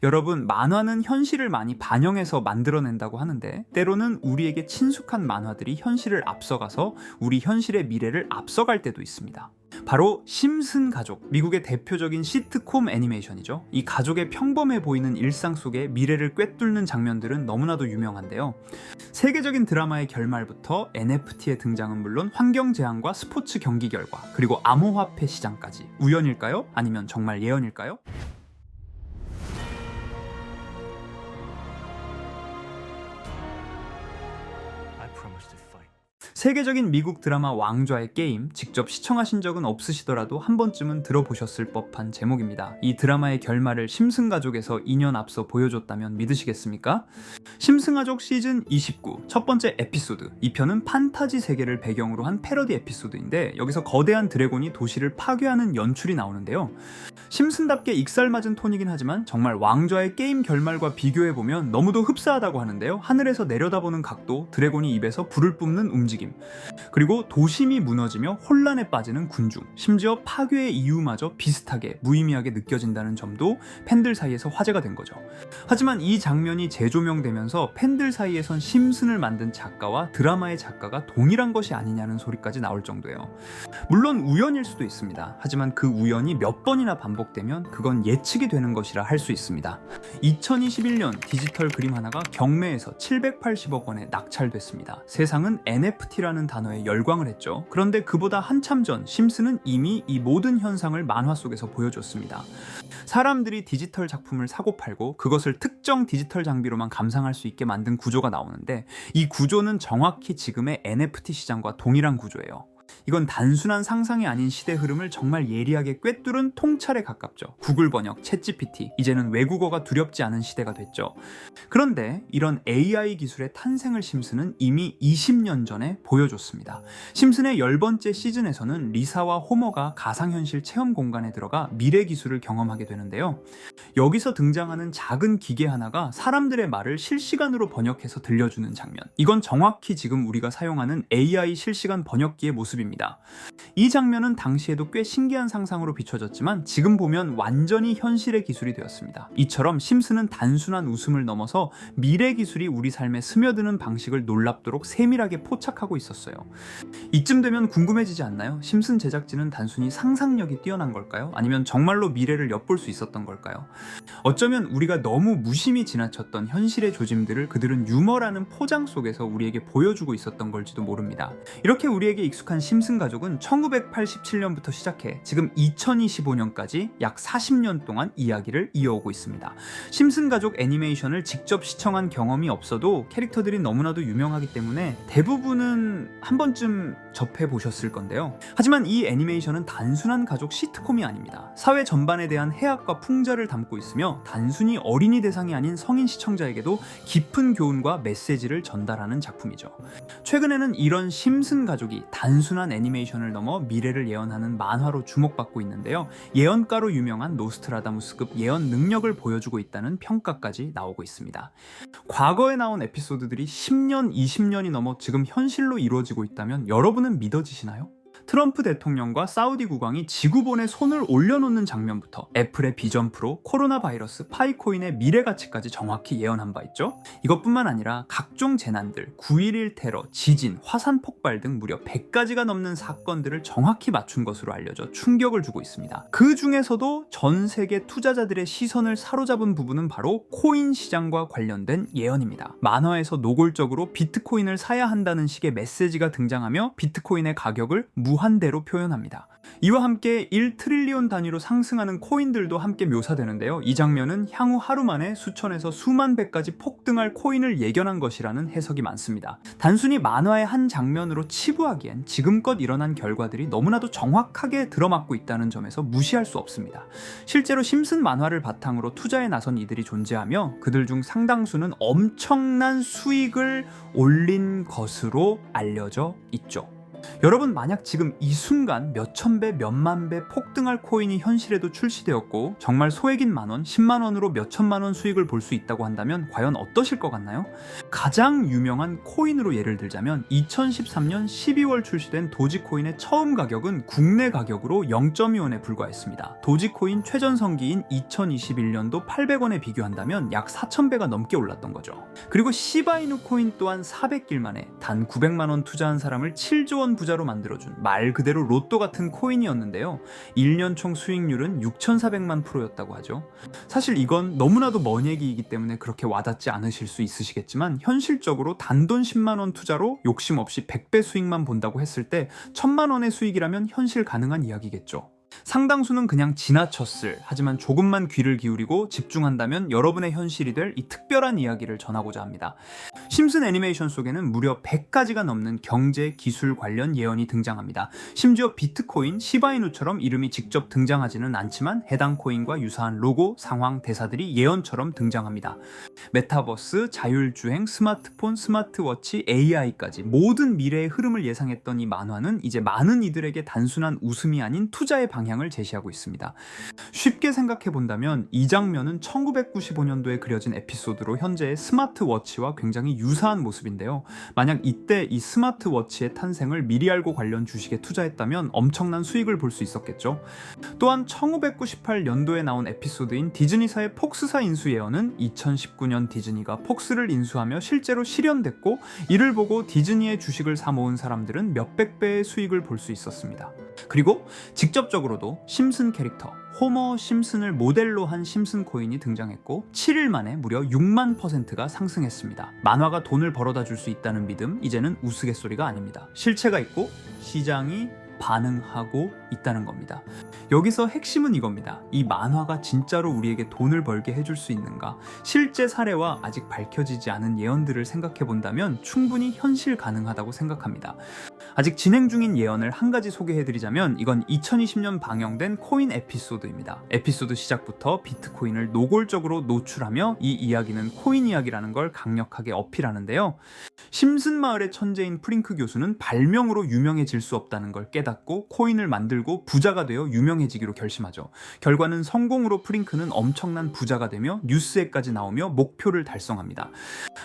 여러분, 만화는 현실을 많이 반영해서 만들어낸다고 하는데 때로는 우리에게 친숙한 만화들이 현실을 앞서가서 우리 현실의 미래를 앞서갈 때도 있습니다. 바로 심슨 가족, 미국의 대표적인 시트콤 애니메이션이죠. 이 가족의 평범해 보이는 일상 속에 미래를 꿰뚫는 장면들은 너무나도 유명한데요. 세계적인 드라마의 결말부터 NFT의 등장은 물론 환경 재앙과 스포츠 경기 결과, 그리고 암호화폐 시장까지 우연일까요? 아니면 정말 예언일까요? 세계적인 미국 드라마 왕좌의 게임, 직접 시청하신 적은 없으시더라도 한 번쯤은 들어보셨을 법한 제목입니다. 이 드라마의 결말을 심슨 가족에서 2년 앞서 보여줬다면 믿으시겠습니까? 심슨 가족 시즌 29 첫 번째 에피소드, 이 편은 판타지 세계를 배경으로 한 패러디 에피소드인데 여기서 거대한 드래곤이 도시를 파괴하는 연출이 나오는데요. 심슨답게 익살맞은 톤이긴 하지만 정말 왕좌의 게임 결말과 비교해보면 너무도 흡사하다고 하는데요. 하늘에서 내려다보는 각도, 드래곤이 입에서 불을 뿜는 움직임, 그리고 도심이 무너지며 혼란에 빠지는 군중, 심지어 파괴의 이유마저 비슷하게 무의미하게 느껴진다는 점도 팬들 사이에서 화제가 된 거죠. 하지만 이 장면이 재조명되면서 팬들 사이에선 심슨을 만든 작가와 드라마의 작가가 동일한 것이 아니냐는 소리까지 나올 정도예요. 물론 우연일 수도 있습니다. 하지만 그 우연이 몇 번이나 반복되면 그건 예측이 되는 것이라 할 수 있습니다. 2021년 디지털 그림 하나가 경매에서 780억 원에 낙찰됐습니다. 세상은 NFT라는 단어에 열광을 했죠. 그런데 그보다 한참 전 심슨은 이미 이 모든 현상을 만화 속에서 보여줬습니다. 사람들이 디지털 작품을 사고 팔고 그것을 특정 디지털 장비로만 감상할 수 있게 만든 구조가 나오는데 이 구조는 정확히 지금의 NFT 시장과 동일한 구조예요. 이건 단순한 상상이 아닌 시대 흐름을 정말 예리하게 꿰뚫은 통찰에 가깝죠. 구글 번역, 챗GPT, 이제는 외국어가 두렵지 않은 시대가 됐죠. 그런데 이런 AI 기술의 탄생을 심슨은 이미 20년 전에 보여줬습니다. 심슨의 10번째 시즌에서는 리사와 호머가 가상현실 체험 공간에 들어가 미래 기술을 경험하게 되는데요. 여기서 등장하는 작은 기계 하나가 사람들의 말을 실시간으로 번역해서 들려주는 장면, 이건 정확히 지금 우리가 사용하는 AI 실시간 번역기의 모습입니다. 이 장면은 당시에도 꽤 신기한 상상으로 비춰졌지만 지금 보면 완전히 현실의 기술이 되었습니다. 이처럼 심슨은 단순한 웃음을 넘어서 미래 기술이 우리 삶에 스며드는 방식을 놀랍도록 세밀하게 포착하고 있었어요. 이쯤 되면 궁금해지지 않나요? 심슨 제작진은 단순히 상상력이 뛰어난 걸까요? 아니면 정말로 미래를 엿볼 수 있었던 걸까요? 어쩌면 우리가 너무 무심히 지나쳤던 현실의 조짐들을 그들은 유머라는 포장 속에서 우리에게 보여주고 있었던 걸지도 모릅니다. 이렇게 우리에게 익숙한 심슨 가족은 1987년부터 시작해 지금 2025년까지 약 40년 동안 이야기를 이어오고 있습니다. 심슨 가족 애니메이션을 직접 시청한 경험이 없어도 캐릭터들이 너무나도 유명하기 때문에 대부분은 한 번쯤 접해보셨을 건데요. 하지만 이 애니메이션은 단순한 가족 시트콤이 아닙니다. 사회 전반에 대한 해악과 풍자를 담고 있으며 단순히 어린이 대상이 아닌 성인 시청자에게도 깊은 교훈과 메시지를 전달하는 작품이죠. 최근에는 이런 심슨 가족이 단순한 애니메이션을 넘어 미래를 예언하는 만화로 주목받고 있는데요. 예언가로 유명한 노스트라다무스급 예언 능력을 보여주고 있다는 평가까지 나오고 있습니다. 과거에 나온 에피소드들이 10년, 20년이 넘어 지금 현실로 이루어지고 있다면 여러분은 믿어지시나요? 트럼프 대통령과 사우디 국왕이 지구본에 손을 올려놓는 장면부터 애플의 비전 프로, 코로나 바이러스, 파이코인의 미래 가치까지 정확히 예언한 바 있죠. 이것뿐만 아니라 각종 재난들, 9.11 테러, 지진, 화산 폭발 등 무려 100가지가 넘는 사건들을 정확히 맞춘 것으로 알려져 충격을 주고 있습니다. 그 중에서도 전 세계 투자자들의 시선을 사로잡은 부분은 바로 코인 시장과 관련된 예언입니다. 만화에서 노골적으로 비트코인을 사야 한다는 식의 메시지가 등장하며 비트코인의 가격을 무한대로 표현합니다. 이와 함께 1트릴리온 단위로 상승하는 코인들도 함께 묘사되는데요. 이 장면은 향후 하루 만에 수천에서 수만 배까지 폭등할 코인을 예견한 것이라는 해석이 많습니다. 단순히 만화의 한 장면으로 치부하기엔 지금껏 일어난 결과들이 너무나도 정확하게 들어맞고 있다는 점에서 무시할 수 없습니다. 실제로 심슨 만화를 바탕으로 투자에 나선 이들이 존재하며 그들 중 상당수는 엄청난 수익을 올린 것으로 알려져 있죠. 여러분, 만약 지금 이 순간 몇천 배, 몇만 배 폭등할 코인이 현실에도 출시되었고 정말 소액인 만원, 10만 원으로 몇천만 원 수익을 볼 수 있다고 한다면 과연 어떠실 것 같나요? 가장 유명한 코인으로 예를 들자면 2013년 12월 출시된 도지코인의 처음 가격은 국내 가격으로 0.2원에 불과했습니다. 도지코인 최전성기인 2021년도 800원에 비교한다면 약 4,000배가 넘게 올랐던 거죠. 그리고 시바이누 코인 또한 400길 만에 단 900만 원 투자한 사람을 7조 원 부자로 만들어준 말 그대로 로또 같은 코인이었는데요. 1년 총 수익률은 6,400만 프로였다고 하죠. 사실 이건 너무나도 먼 얘기이기 때문에 그렇게 와닿지 않으실 수 있으시겠지만 현실적으로 단돈 10만 원 투자로 욕심 없이 100배 수익만 본다고 했을 때 1,000만 원의 수익이라면 현실 가능한 이야기겠죠. 상당수는 그냥 지나쳤을, 하지만 조금만 귀를 기울이고 집중한다면 여러분의 현실이 될 이 특별한 이야기를 전하고자 합니다. 심슨 애니메이션 속에는 무려 100가지가 넘는 경제, 기술 관련 예언이 등장합니다. 심지어 비트코인, 시바이누처럼 이름이 직접 등장하지는 않지만 해당 코인과 유사한 로고, 상황, 대사들이 예언처럼 등장합니다. 메타버스, 자율주행, 스마트폰, 스마트워치, AI까지 모든 미래의 흐름을 예상했던 이 만화는 이제 많은 이들에게 단순한 웃음이 아닌 투자의 방향을 제시하고 있습니다. 쉽게 생각해 본다면 이 장면은 1995년도에 그려진 에피소드로 현재의 스마트워치와 굉장히 유사한 모습인데요. 만약 이때 이 스마트워치의 탄생을 미리 알고 관련 주식에 투자했다면 엄청난 수익을 볼 수 있었겠죠. 또한 1998년도에 나온 에피소드인 디즈니사의 폭스사 인수 예언은 2019년 디즈니가 폭스를 인수하며 실제로 실현됐고, 이를 보고 디즈니의 주식을 사 모은 사람들은 몇백 배의 수익을 볼 수 있었습니다. 그리고 직접적으로도 심슨 캐릭터 호머 심슨을 모델로 한 심슨 코인이 등장했고 7일 만에 무려 6만 %가 상승했습니다. 만화가 돈을 벌어다 줄 수 있다는 믿음, 이제는 우스갯소리가 아닙니다. 실체가 있고 시장이 반응하고 있다는 겁니다. 여기서 핵심은 이겁니다. 이 만화가 진짜로 우리에게 돈을 벌게 해줄 수 있는가? 실제 사례와 아직 밝혀지지 않은 예언들을 생각해 본다면 충분히 현실 가능하다고 생각합니다. 아직 진행 중인 예언을 한 가지 소개해드리자면 이건 2020년 방영된 코인 에피소드입니다. 에피소드 시작부터 비트코인을 노골적으로 노출하며 이 이야기는 코인 이야기라는 걸 강력하게 어필하는데요. 심슨 마을의 천재인 프링크 교수는 발명으로 유명해질 수 없다는 걸 깨닫고 코인을 만들고 부자가 되어 유명해지기로 결심하죠. 결과는 성공으로 프링크는 엄청난 부자가 되며 뉴스에까지 나오며 목표를 달성합니다.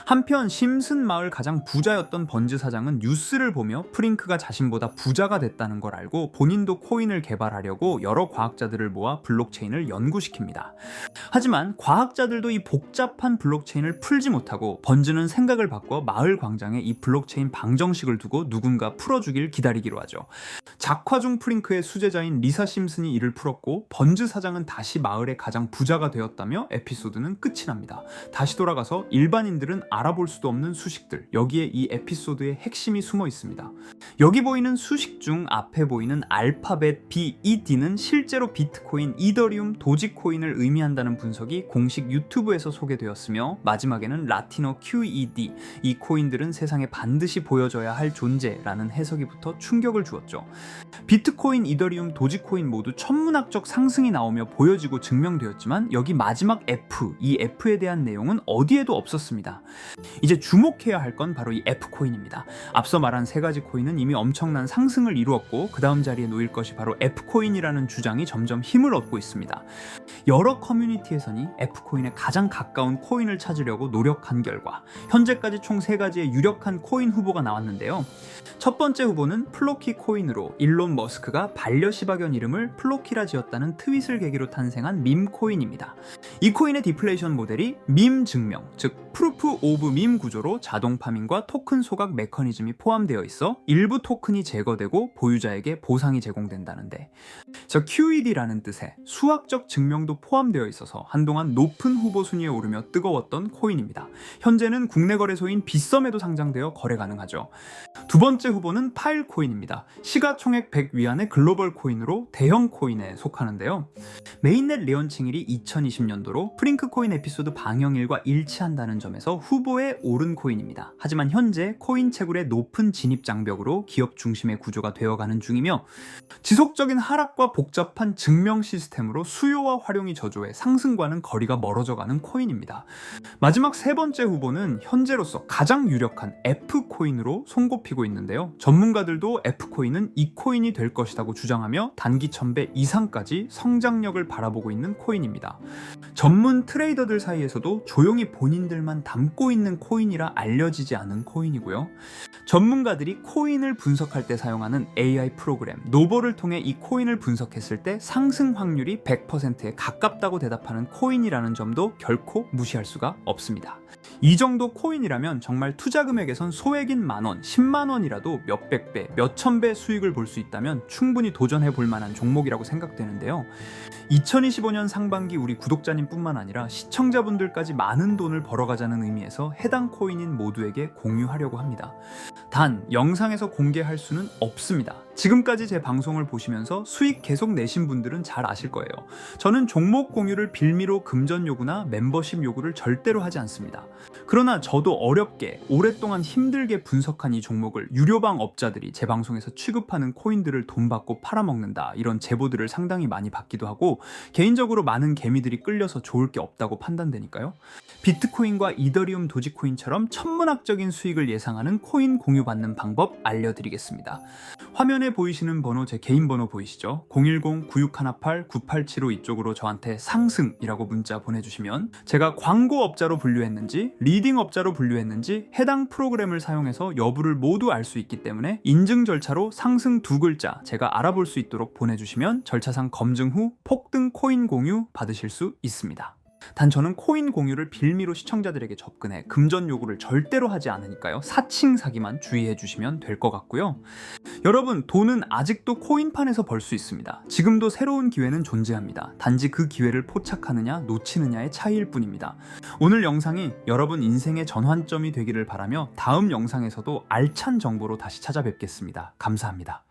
한편 심슨 마을 가장 부자였던 번즈 사장은 뉴스를 보며 프링크가 자신보다 부자가 됐다는 걸 알고 본인도 코인을 개발하려고 여러 과학자들을 모아 블록체인을 연구시킵니다. 하지만 과학자들도 이 복잡한 블록체인을 풀지 못하고 번즈는 생각을 바꿔 마을 광장에 이 블록체인 방정식을 두고 누군가 풀어주길 기다리기로 하죠. 작화 중 프링크의 수제자인 리사 심슨이 이를 풀었고 번즈 사장은 다시 마을의 가장 부자가 되었다며 에피소드는 끝이 납니다. 다시 돌아가서 일반인들은 알아볼 수도 없는 수식들, 여기에 이 에피소드의 핵심이 숨어 있습니다. 여기 보이는 수식 중 앞에 보이는 알파벳 B, E, D는 실제로 비트코인, 이더리움, 도지코인을 의미한다는 분석이 공식 유튜브에서 소개되었으며 마지막에는 라틴어 QED, 이 코인들은 세상에 반드시 보여줘야 할 존재라는 해석이 붙어 충격을 주었죠. 비트코인, 이더리움, 도지코인 모두 천문학적 상승이 나오며 보여지고 증명되었지만 여기 마지막 F, 이 F에 대한 내용은 어디에도 없었습니다. 이제 주목해야 할 건 바로 이 F코인입니다. 앞서 말한 세 가지 코인은 이미 엄청난 상승을 이루었고 그 다음 자리에 놓일 것이 바로 F코인이라는 주장이 점점 힘을 얻고 있습니다. 여러 커뮤니티에서는 F코인에 가장 가까운 코인을 찾으려고 노력한 결과 현재까지 총 3가지의 유력한 코인 후보가 나왔는데요. 첫 번째 후보는 플로키 코인으로 일론 머스크가 반려시바견 이름을 플로키라 지었다는 트윗을 계기로 탄생한 밈 코인입니다. 이 코인의 디플레이션 모델이 밈 증명, 즉 프루프 오브 밈 구조로 자동 파밍과 토큰 소각 메커니즘이 포함되어 있어 일부 토큰이 제거되고 보유자에게 보상이 제공된다는데, QED라는 뜻의 수학적 증명도 포함되어 있어서 한동안 높은 후보 순위에 오르며 뜨거웠던 코인입니다. 현재는 국내 거래소인 빗썸에도 상장되어 거래 가능하죠. 두 번째 후보는 파일코인입니다. 시가총액 100 위안의 글로벌 코인으로 대형 코인에 속하는데요. 메인넷 레언칭일이 2020년도로 프링크 코인 에피소드 방영일과 일치한다는 점에서 후보에 오른 코인입니다. 하지만 현재 코인 채굴의 높은 진입 장벽으로 기업 중심의 구조가 되어가는 중이며 지속적인 하락과 복잡한 증명 시스템으로 수요와 활용 활용이 저조해 상승과는 거리가 멀어져가는 코인입니다. 마지막 세 번째 후보는 현재로서 가장 유력한 F코인으로 손꼽히고 있는데요. 전문가들도 F코인은 이 코인이 될 것이라고 주장하며 단기 1000배 이상까지 성장력을 바라보고 있는 코인입니다. 전문 트레이더들 사이에서도 조용히 본인들만 담고 있는 코인이라 알려지지 않은 코인이고요. 전문가들이 코인을 분석할 때 사용하는 AI 프로그램 노보를 통해 이 코인을 분석했을 때 상승 확률이 100%에 가깝다고 대답하는 코인이라는 점도 결코 무시할 수가 없습니다. 이 정도 코인이라면 정말 투자 금액에선 소액인 만원, 10만원이라도 몇백 배, 몇천 배 수익을 볼 수 있다면 충분히 도전해 볼 만한 종목이라고 생각되는데요. 2025년 상반기 우리 구독자님 뿐만 아니라 시청자분들까지 많은 돈을 벌어가자는 의미에서 해당 코인인 모두에게 공유하려고 합니다. 단, 영상에서 공개할 수는 없습니다. 지금까지 제 방송을 보시면서 수익 계속 내신 분들은 잘 아실 거예요. 저는 종목 공유를 빌미로 금전 요구나 멤버십 요구를 절대로 하지 않습니다. 그러나 저도 어렵게 오랫동안 힘들게 분석한 이 종목을 유료방 업자들이 제 방송에서 취급하는 코인들을 돈 받고 팔아먹는다, 이런 제보들을 상당히 많이 받기도 하고 개인적으로 많은 개미들이 끌려서 좋을 게 없다고 판단되니까요. 비트코인과 이더리움 도지코인처럼 천문학적인 수익을 예상하는 코인 공유받는 방법 알려드리겠습니다. 화면에 보이시는 번호 제 개인 번호 보이시죠? 010-9618-9875 이쪽으로 저한테 상승이라고 문자 보내주시면 제가 광고업자로 분류했는지 리딩업자로 분류했는지 해당 프로그램을 사용해서 여부를 모두 알 수 있기 때문에 인증 절차로 상승 2글자 제가 알아볼 수 있도록 보내주시면 절차상 검증 후 폭등 코인 공유 받으실 수 있습니다. 단 저는 코인 공유를 빌미로 시청자들에게 접근해 금전 요구를 절대로 하지 않으니까요. 사칭 사기만 주의해 주시면 될 것 같고요. 여러분, 돈은 아직도 코인판에서 벌 수 있습니다. 지금도 새로운 기회는 존재합니다. 단지 그 기회를 포착하느냐 놓치느냐의 차이일 뿐입니다. 오늘 영상이 여러분 인생의 전환점이 되기를 바라며 다음 영상에서도 알찬 정보로 다시 찾아뵙겠습니다. 감사합니다.